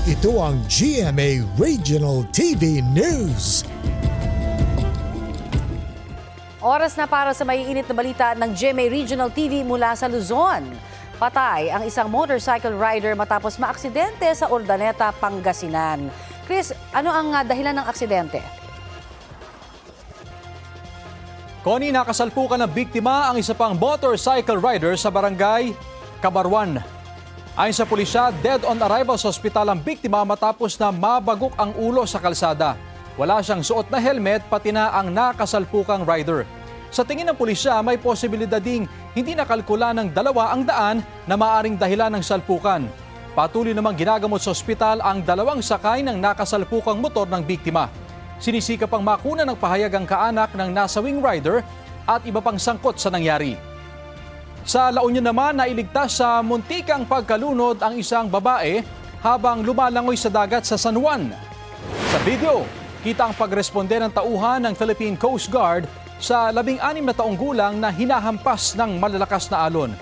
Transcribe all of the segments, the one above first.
Ito ang GMA Regional TV News. Oras na para sa maiinit na balita ng GMA Regional TV mula sa Luzon. Patay ang isang motorcycle rider matapos maaksidente sa Urdaneta, Pangasinan. Chris, ano ang dahilan ng aksidente? Connie, nakasalpukan ng biktima ang isa pang motorcycle rider sa barangay Cabarwan. Ayon sa pulisya, dead on arrival sa ospital ang biktima matapos na mabagok ang ulo sa kalsada. Wala siyang suot na helmet pati na ang nakasalpukang rider. Sa tingin ng pulisya, may posibilidad ding hindi nakalkula ng dalawa ang daan na maaring dahilan ng salpukan. Patuloy namang ginagamot sa ospital ang dalawang sakay ng nakasalpukang motor ng biktima. Sinisika pang makuna ng pahayag ang kaanak ng nasawing rider at iba pang sangkot sa nangyari. Sa La Union naman, nailigtas sa muntikang pagkalunod ang isang babae habang lumalangoy sa dagat sa San Juan. Sa video, kita ang pagresponde ng tauhan ng Philippine Coast Guard sa 16 na taong gulang na hinahampas ng malalakas na alon.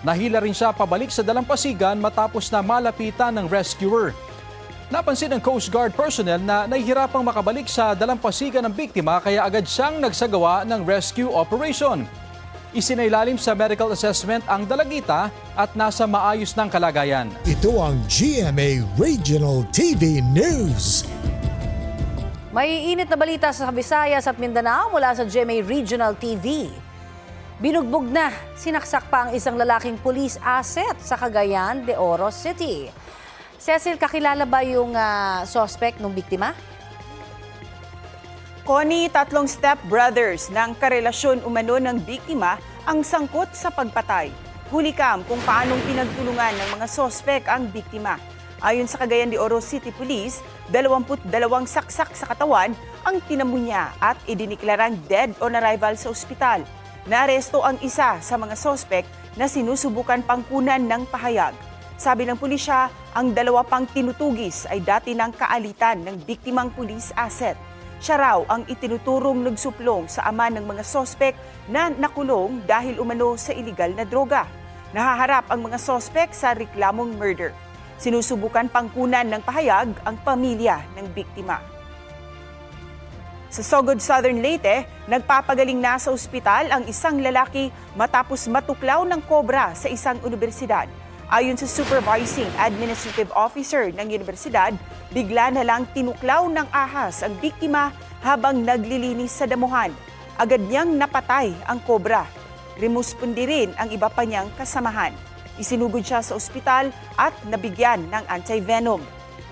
Nahila rin siya pabalik sa dalampasigan matapos na malapitan ng rescuer. Napansin ng Coast Guard personnel na nahihirapang makabalik sa dalampasigan ng biktima kaya agad siyang nagsagawa ng rescue operation. Isinailalim sa medical assessment ang dalagita at nasa maayos ng kalagayan. Ito ang GMA Regional TV News. Maiinit na balita sa Visayas at Mindanao mula sa GMA Regional TV. Binugbog na, sinaksak pa ang isang lalaking police asset sa Cagayan de Oro City. Cecil, kakilala ba yung suspect ng biktima? Connie, 3 step-brothers ng karelasyon umano ng biktima ang sangkot sa pagpatay. Huli kam kung paanong pinagtulungan ng mga sospek ang biktima. Ayon sa Cagayan de Oro City Police, 22 saksak sa katawan ang tinamu niya at idiniklarang dead on arrival sa ospital. Naaresto ang isa sa mga sospek na sinusubukan pangkunan ng pahayag. Sabi ng pulisya, ang 2 pang tinutugis ay dati ng kaalitan ng biktimang police asset. Siya raw ang itinuturong nagsuplong sa ama ng mga sospek na nakulong dahil umano sa iligal na droga. Nahaharap ang mga sospek sa reklamong murder. Sinusubukan pangkunan ng pahayag ang pamilya ng biktima. Sa Sogod, Southern Leyte, nagpapagaling na sa ospital ang isang lalaki matapos matuklaw ng kobra sa isang universidad. Ayon sa Supervising Administrative Officer ng Universidad, bigla na lang tinuklaw ng ahas ang biktima habang naglilinis sa damuhan. Agad niyang napatay ang kobra. Remuspondi rin ang iba pa niyang kasamahan. Isinugod siya sa ospital at nabigyan ng anti-venom.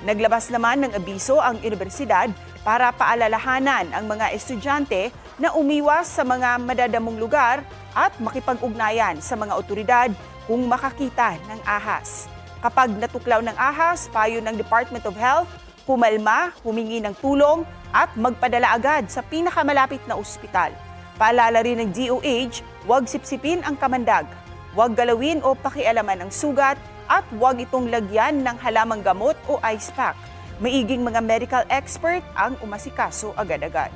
Naglabas naman ng abiso ang universidad para paalalahanan ang mga estudyante na umiwas sa mga madadamong lugar at makipag-ugnayan sa mga otoridad kung makakita ng ahas. Kapag natuklaw ng ahas, payo ng Department of Health, kumalma, humingi ng tulong at magpadala agad sa pinakamalapit na ospital. Paalala rin ng DOH, huwag sipsipin ang kamandag, huwag galawin o pakialaman ang sugat at huwag itong lagyan ng halamang gamot o ice pack. Maiging mga medical expert ang umasikaso agad-agad.